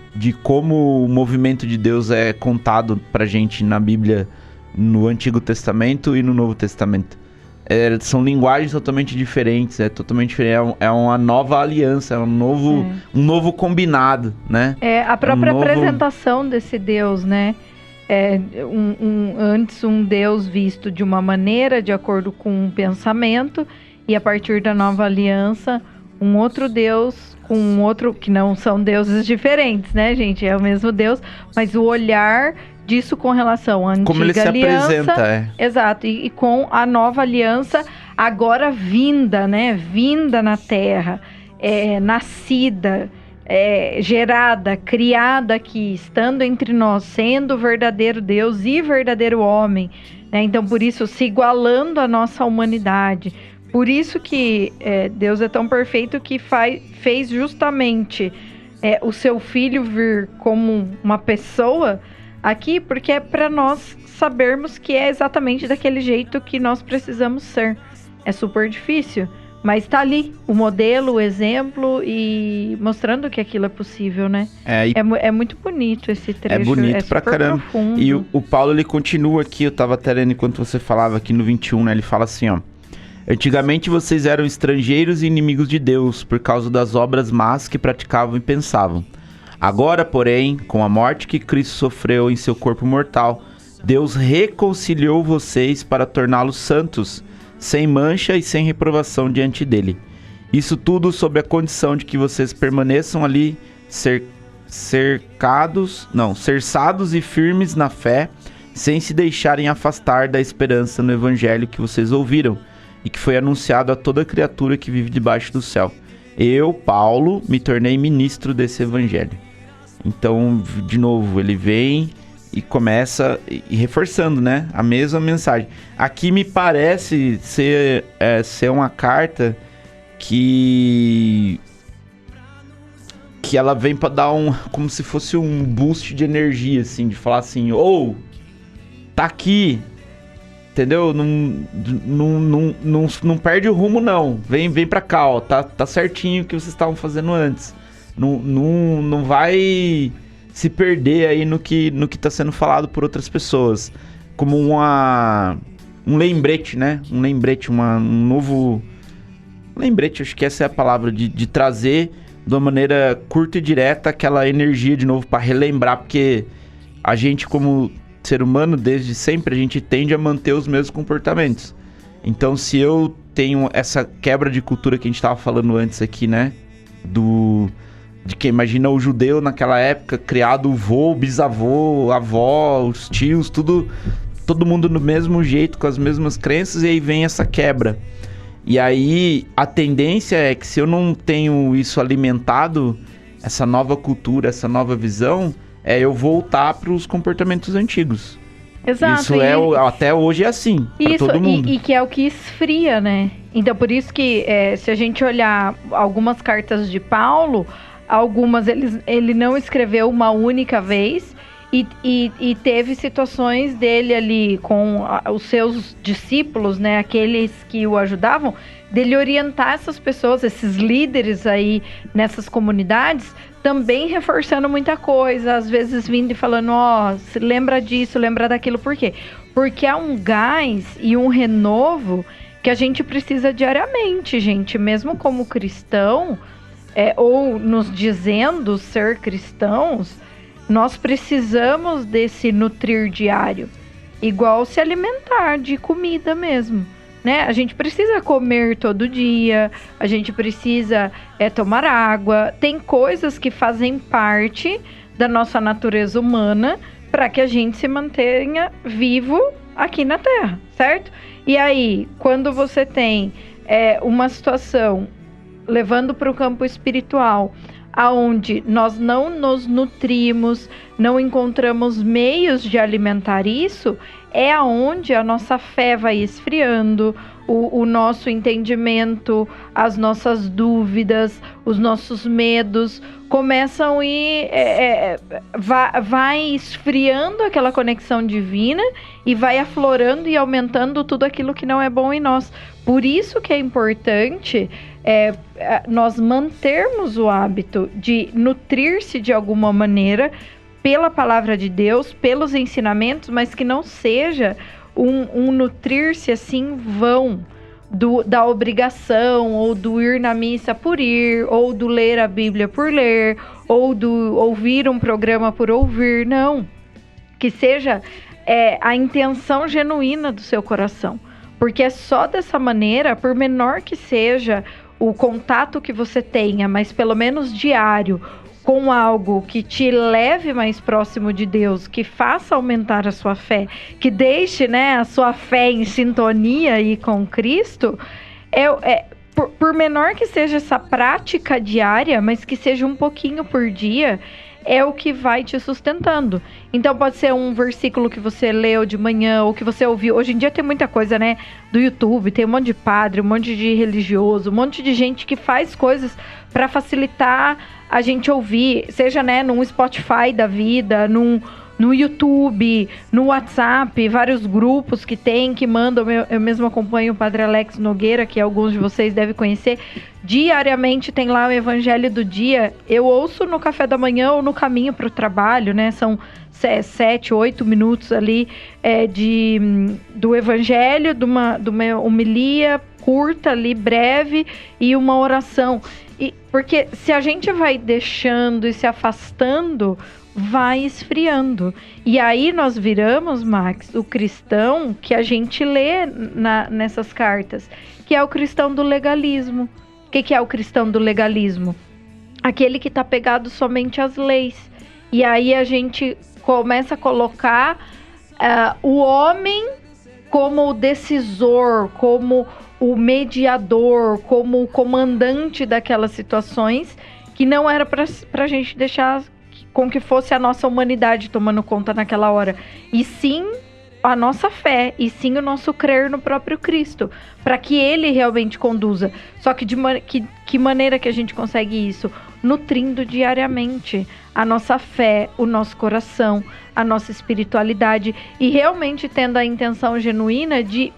como o movimento de Deus é contado pra gente na Bíblia, no Antigo Testamento e no Novo Testamento. São linguagens totalmente diferentes, totalmente diferente, é uma nova aliança, é um novo combinado, né? A própria apresentação desse Deus, né? Antes um Deus visto de uma maneira, de acordo com um pensamento, e a partir da nova aliança, um outro Deus com um outro, que não são deuses diferentes, né, gente? É o mesmo Deus, mas o olhar disso com relação à antiga como ele se aliança, apresenta, exato, e com a nova aliança agora vinda, né? Vinda na terra, nascida, gerada, criada aqui, estando entre nós, sendo verdadeiro Deus e verdadeiro homem, né? Então, por isso, se igualando à nossa humanidade. Por isso que Deus é tão perfeito que fez justamente o seu Filho vir como uma pessoa aqui porque é para nós sabermos que é exatamente daquele jeito que nós precisamos ser. É super difícil, mas tá ali o modelo, o exemplo e mostrando que aquilo é possível, né? É muito bonito esse trecho. É bonito pra caramba. Profundo. E o Paulo, ele continua aqui, eu tava até lendo enquanto você falava aqui no 21, né? Ele fala assim, ó. Antigamente vocês eram estrangeiros e inimigos de Deus por causa das obras más que praticavam e pensavam. Agora, porém, com a morte que Cristo sofreu em seu corpo mortal, Deus reconciliou vocês para torná-los santos, sem mancha e sem reprovação diante dele. Isso tudo sob a condição de que vocês permaneçam ali cercados e firmes na fé, sem se deixarem afastar da esperança no evangelho que vocês ouviram e que foi anunciado a toda criatura que vive debaixo do céu. Eu, Paulo, me tornei ministro desse evangelho. Então, de novo, ele vem e começa reforçando, né, a mesma mensagem. Aqui me parece ser uma carta que ela vem para dar como se fosse um boost de energia, assim, de falar assim, tá aqui, entendeu? Não perde o rumo, não. Vem pra cá, ó, tá certinho o que vocês estavam fazendo antes. Não vai se perder aí no que tá sendo falado por outras pessoas. Como um lembrete, né? Um lembrete, um novo... Lembrete, acho que essa é a palavra, de trazer de uma maneira curta e direta aquela energia de novo para relembrar, porque a gente, como ser humano, desde sempre, a gente tende a manter os mesmos comportamentos. Então, se eu tenho essa quebra de cultura que a gente tava falando antes aqui, né? De que imagina o judeu naquela época, criado o vô, o bisavô, a avó, os tios, todo mundo do mesmo jeito, com as mesmas crenças, e aí vem essa quebra. E aí a tendência é que se eu não tenho isso alimentado, essa nova cultura, essa nova visão, eu voltar para os comportamentos antigos. Exato. Isso até hoje é assim, para todo mundo. E que é o que esfria, né? Então por isso que se a gente olhar algumas cartas de Paulo, algumas ele não escreveu uma única vez e teve situações dele ali com os seus discípulos, né, aqueles que o ajudavam, dele orientar essas pessoas, esses líderes aí nessas comunidades, também reforçando muita coisa, às vezes vindo e falando, lembra disso, lembra daquilo. Por quê? Porque há um gás e um renovo que a gente precisa diariamente, gente, mesmo como cristão, ou nos dizendo ser cristãos, nós precisamos desse nutrir diário, igual se alimentar de comida mesmo, né? A gente precisa comer todo dia, a gente precisa tomar água, tem coisas que fazem parte da nossa natureza humana para que a gente se mantenha vivo aqui na Terra, certo? E aí, quando você tem uma situação levando para o campo espiritual, aonde nós não nos nutrimos, não encontramos meios de alimentar isso, é aonde a nossa fé vai esfriando, o nosso entendimento, as nossas dúvidas, os nossos medos começam vai esfriando aquela conexão divina e vai aflorando e aumentando tudo aquilo que não é bom em nós. Por isso que é importante nós mantermos o hábito de nutrir-se de alguma maneira pela palavra de Deus, pelos ensinamentos, mas que não seja um nutrir-se assim vão da obrigação, ou do ir na missa por ir, ou do ler a Bíblia por ler, ou do ouvir um programa por ouvir. Não, que seja a intenção genuína do seu coração, porque é só dessa maneira, por menor que seja o contato que você tenha, mas pelo menos diário, com algo que te leve mais próximo de Deus, que faça aumentar a sua fé, que deixe, né, a sua fé em sintonia aí com Cristo, por menor que seja essa prática diária, mas que seja um pouquinho por dia, é o que vai te sustentando. Então pode ser um versículo que você leu de manhã, ou que você ouviu. Hoje em dia tem muita coisa, né, do YouTube, tem um monte de padre, um monte de religioso, um monte de gente que faz coisas para facilitar a gente ouvir, seja, né, num Spotify da vida, no YouTube, no WhatsApp, vários grupos que tem, que mandam. Eu mesmo acompanho o Padre Alex Nogueira, que alguns de vocês devem conhecer. Diariamente tem lá o Evangelho do Dia. Eu ouço no café da manhã ou no caminho para o trabalho, né? São 7, 8 minutos ali do Evangelho, de uma homilia curta ali, breve, e uma oração. Porque se a gente vai deixando e se afastando, vai esfriando. E aí nós viramos, Max, o cristão que a gente lê nessas cartas, que é o cristão do legalismo. O que é o cristão do legalismo? Aquele que está pegado somente às leis. E aí a gente começa a colocar o homem como o decisor, como o mediador, como o comandante daquelas situações, que não era para a gente deixar com que fosse a nossa humanidade tomando conta naquela hora, e sim a nossa fé, e sim o nosso crer no próprio Cristo, para que Ele realmente conduza. Só que que maneira que a gente consegue isso? Nutrindo diariamente a nossa fé, o nosso coração, a nossa espiritualidade, e realmente tendo a intenção genuína de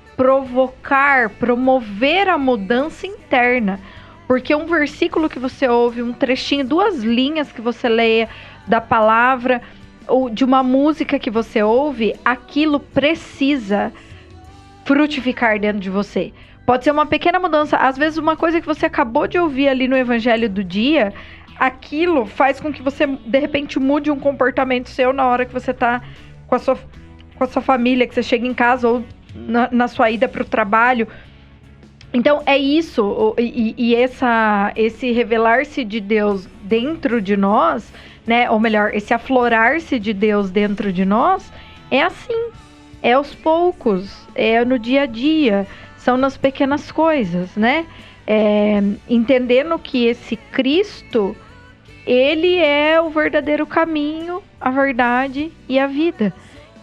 promover a mudança interna. Porque um versículo que você ouve, um trechinho, 2 linhas que você leia da palavra, ou de uma música que você ouve, aquilo precisa frutificar dentro de você. Pode ser uma pequena mudança, às vezes uma coisa que você acabou de ouvir ali no Evangelho do Dia, aquilo faz com que você, de repente, mude um comportamento seu na hora que você está com a sua família, que você chega em casa ou na sua ida para o trabalho. Então é isso, esse revelar-se de Deus dentro de nós, né? Ou melhor, esse aflorar-se de Deus dentro de nós, é assim, é aos poucos, é no dia a dia, são nas pequenas coisas, né? Entendendo que esse Cristo, Ele é o verdadeiro caminho, a verdade e a vida.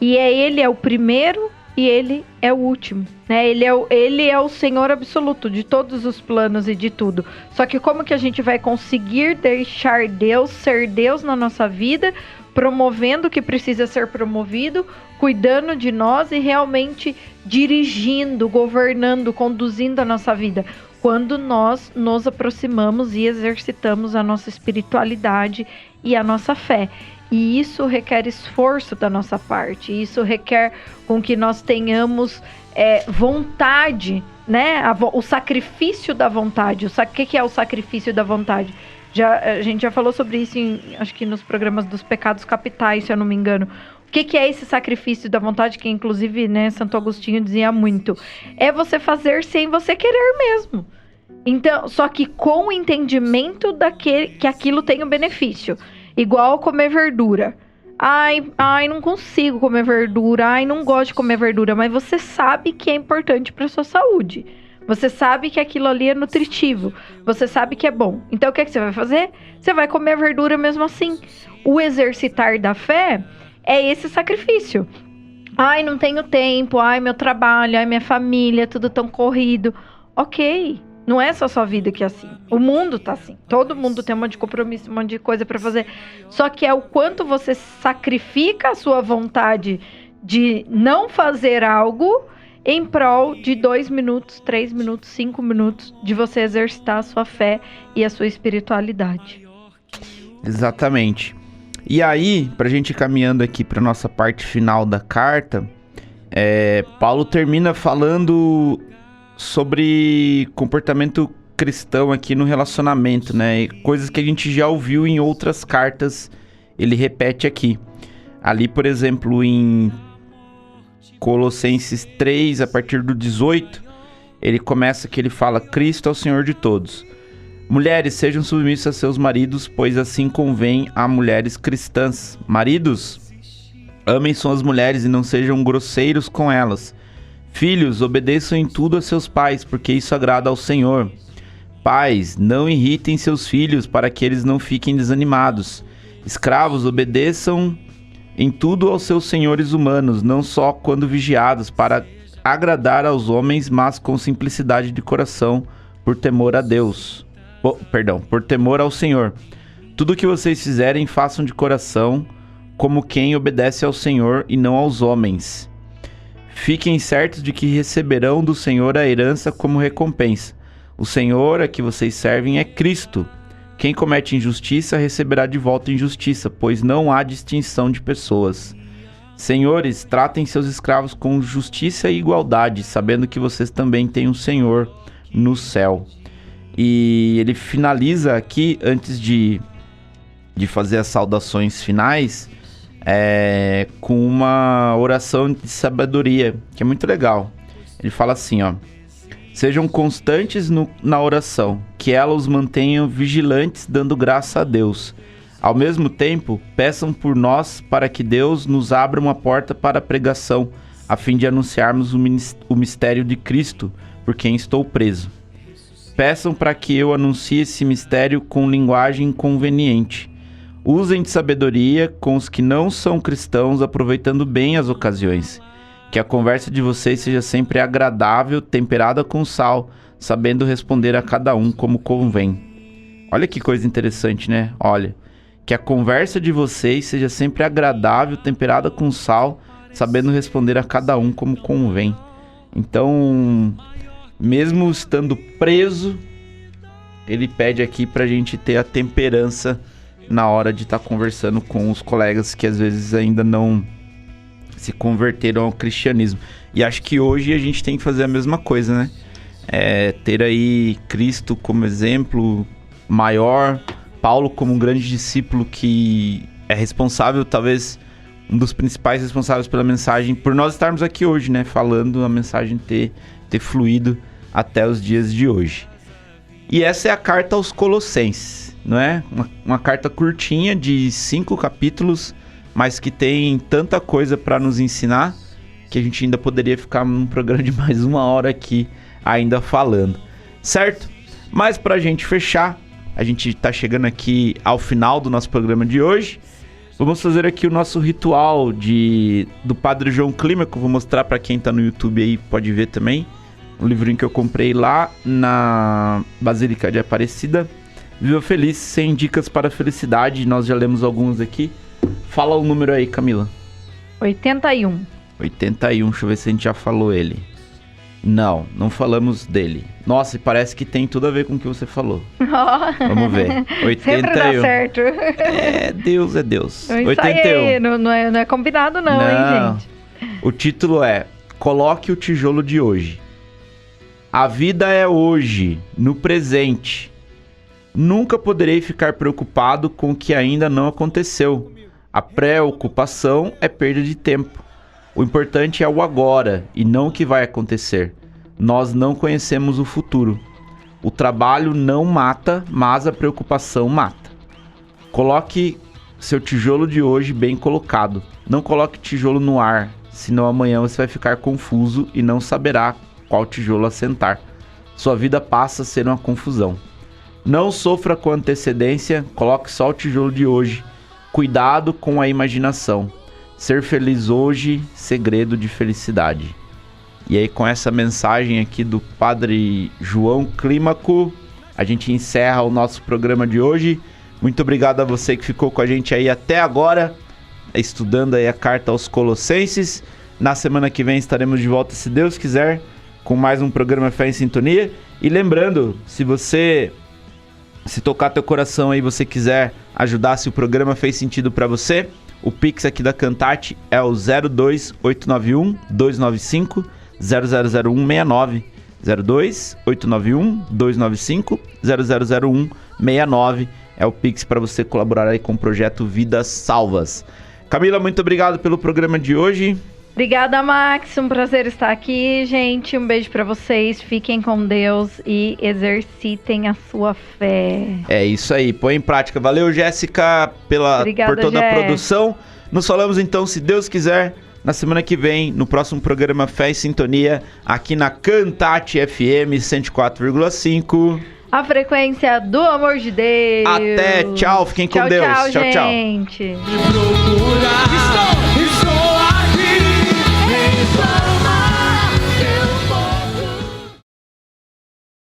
E Ele é o primeiro e Ele é o último, né? Ele é o Senhor absoluto de todos os planos e de tudo. Só que como que a gente vai conseguir deixar Deus ser Deus na nossa vida, promovendo o que precisa ser promovido, cuidando de nós e realmente dirigindo, governando, conduzindo a nossa vida? Quando nós nos aproximamos e exercitamos a nossa espiritualidade e a nossa fé. E isso requer esforço da nossa parte, isso requer com que nós tenhamos vontade, né? O sacrifício da vontade. O que é o sacrifício da vontade? A gente já falou sobre isso, acho que nos programas dos pecados capitais, se eu não me engano. O que é esse sacrifício da vontade, que inclusive, né, Santo Agostinho dizia muito? É você fazer sem você querer mesmo. Então, só que com o entendimento que aquilo tem um benefício. Igual comer verdura. Ai, não consigo comer verdura. Ai, não gosto de comer verdura. Mas você sabe que é importante para sua saúde. Você sabe que aquilo ali é nutritivo. Você sabe que é bom. Então, o que você vai fazer? Você vai comer verdura mesmo assim. O exercitar da fé é esse sacrifício. Ai, não tenho tempo. Ai, meu trabalho. Ai, minha família. Tudo tão corrido. Ok. Não é só sua vida que é assim. O mundo tá assim. Todo mundo tem um monte de compromisso, um monte de coisa pra fazer. Só que é o quanto você sacrifica a sua vontade de não fazer algo em prol de 2 minutos, 3 minutos, 5 minutos de você exercitar a sua fé e a sua espiritualidade. Exatamente. E aí, pra gente ir caminhando aqui pra nossa parte final da carta, Paulo termina falando sobre comportamento cristão aqui no relacionamento, né? E coisas que a gente já ouviu em outras cartas, ele repete aqui. Ali, por exemplo, em Colossenses 3, a partir do 18, ele começa que ele fala: Cristo é o Senhor de todos. Mulheres, sejam submissas a seus maridos, pois assim convém a mulheres cristãs. Maridos, amem suas mulheres e não sejam grosseiros com elas. Filhos, obedeçam em tudo a seus pais, porque isso agrada ao Senhor. Pais, não irritem seus filhos, para que eles não fiquem desanimados. Escravos, obedeçam em tudo aos seus senhores humanos, não só quando vigiados, para agradar aos homens, mas com simplicidade de coração, por temor a Deus. Por temor ao Senhor. Tudo o que vocês fizerem, façam de coração, como quem obedece ao Senhor e não aos homens. Fiquem certos de que receberão do Senhor a herança como recompensa. O Senhor a que vocês servem é Cristo. Quem comete injustiça receberá de volta injustiça, pois não há distinção de pessoas. Senhores, tratem seus escravos com justiça e igualdade, sabendo que vocês também têm um Senhor no céu. E ele finaliza aqui, antes de fazer as saudações finais, com uma oração de sabedoria, que é muito legal. Ele fala assim, ó: sejam constantes na oração, que ela os mantenha vigilantes, dando graça a Deus. Ao mesmo tempo, peçam por nós para que Deus nos abra uma porta para a pregação, a fim de anunciarmos o mistério de Cristo, por quem estou preso. Peçam para que eu anuncie esse mistério com linguagem conveniente. Usem de sabedoria com os que não são cristãos, aproveitando bem as ocasiões. Que a conversa de vocês seja sempre agradável, temperada com sal, sabendo responder a cada um como convém. Olha que coisa interessante, né? Olha, que a conversa de vocês seja sempre agradável, temperada com sal, sabendo responder a cada um como convém. Então, mesmo estando preso, ele pede aqui pra gente ter a temperança na hora de estar conversando com os colegas que às vezes ainda não se converteram ao cristianismo. E acho que hoje a gente tem que fazer a mesma coisa, né? Ter aí Cristo como exemplo maior, Paulo como um grande discípulo que é responsável, talvez um dos principais responsáveis pela mensagem, por nós estarmos aqui hoje, né? Falando, a mensagem ter fluído até os dias de hoje. E essa é a carta aos Colossenses, não é? Uma carta curtinha de 5 capítulos, mas que tem tanta coisa para nos ensinar que a gente ainda poderia ficar num programa de mais 1 hora aqui ainda falando, certo? Mas para a gente fechar, a gente está chegando aqui ao final do nosso programa de hoje. Vamos fazer aqui o nosso ritual do Padre João Clímaco. Vou mostrar para quem está no YouTube aí, pode ver também. Um livrinho que eu comprei lá na Basílica de Aparecida. Viva Feliz, 100 dicas para a felicidade. Nós já lemos alguns aqui. Fala o número aí, Camila. 81. 81, deixa eu ver se a gente já falou ele. Não falamos dele. Nossa, e parece que tem tudo a ver com o que você falou. Vamos ver. 81. Sempre dá certo. Deus é Deus. Isso 81. aí, não é combinado não, hein, gente? O título é Coloque o tijolo de hoje. A vida é hoje, no presente. Nunca poderei ficar preocupado com o que ainda não aconteceu. A preocupação é perda de tempo. O importante é o agora e não o que vai acontecer. Nós não conhecemos o futuro. O trabalho não mata, mas a preocupação mata. Coloque seu tijolo de hoje bem colocado. Não coloque tijolo no ar, senão amanhã você vai ficar confuso e não saberá qual tijolo assentar. Sua vida passa a ser uma confusão. Não sofra com antecedência, coloque só o tijolo de hoje. Cuidado com a imaginação. Ser feliz hoje, segredo de felicidade. E aí, com essa mensagem aqui do Padre João Clímaco, a gente encerra o nosso programa de hoje. Muito obrigado a você que ficou com a gente aí até agora, estudando aí a carta aos Colossenses. Na semana que vem estaremos de volta, se Deus quiser, com mais um programa Fé em Sintonia. E lembrando, se tocar teu coração aí, você quiser ajudar, se o programa fez sentido para você, o Pix aqui da Cantate é o 02891 295 000169. 02891 295 000169 é o Pix para você colaborar aí com o projeto Vidas Salvas. Camila, muito obrigado pelo programa de hoje. Obrigada, Max. Um prazer estar aqui, gente. Um beijo pra vocês. Fiquem com Deus e exercitem a sua fé. É isso aí. Põe em prática. Valeu, Jéssica, Obrigada, por toda Jé. a produção. Nos falamos então, se Deus quiser, na semana que vem, no próximo programa Fé e Sintonia, aqui na Cantate FM 104,5. A frequência do amor de Deus. Até, tchau. Fiquem com Deus. Tchau, Tchau, tchau. gente. Me procurar.